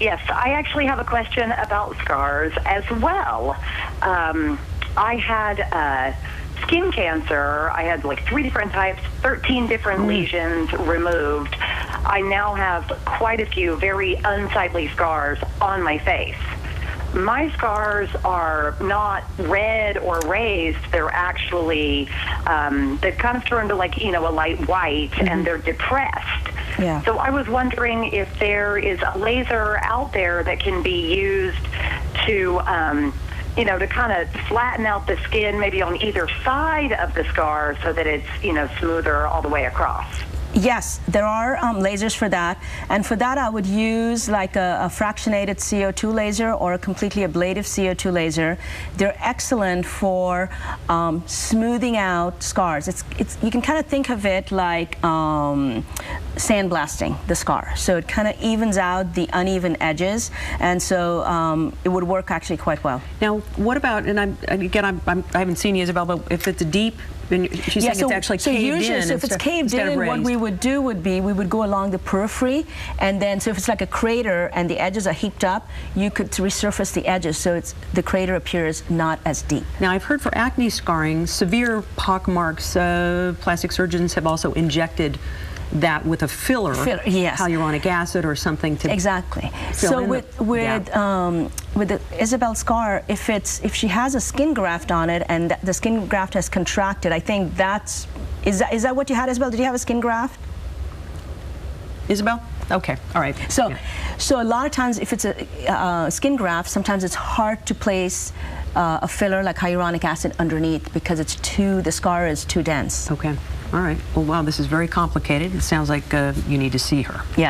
Yes, I actually have a question about scars as well. I had skin cancer. I had like 3 different types, 13 different lesions removed. I now have quite a few very unsightly scars on my face. My scars are not red or raised. They're actually, they've kind of turned to like, a light white, and they're depressed. Yeah. So I was wondering if there is a laser out there that can be used to, to kind of flatten out the skin maybe on either side of the scar so that it's, smoother all the way across. Yes, there are lasers for that, and for that I would use like a fractionated CO2 laser or a completely ablative CO2 laser. They're excellent for smoothing out scars. You can kind of think of it like sandblasting the scar, so it kind of evens out the uneven edges, and so it would work actually quite well. Now, what about, and I haven't seen you, Isabel, but if it's deep, and she's saying it's actually caved in. So if it's caved in, what we would do would be we would go along the periphery, and then so if it's like a crater and the edges are heaped up, you could resurface the edges so the crater appears not as deep. Now, I've heard for acne scarring, severe pock marks, plastic surgeons have also injected that with a filler, yes, hyaluronic acid or something to exactly. So with the Isabel scar, if she has a skin graft on it and the skin graft has contracted, I think is that what you had, Isabel? Did you have a skin graft, Isabel? Okay, all right. So a lot of times if it's a skin graft, sometimes it's hard to place a filler like hyaluronic acid underneath because the scar is too dense. Okay, all right. Well, wow, this is very complicated. It sounds like you need to see her. Yes.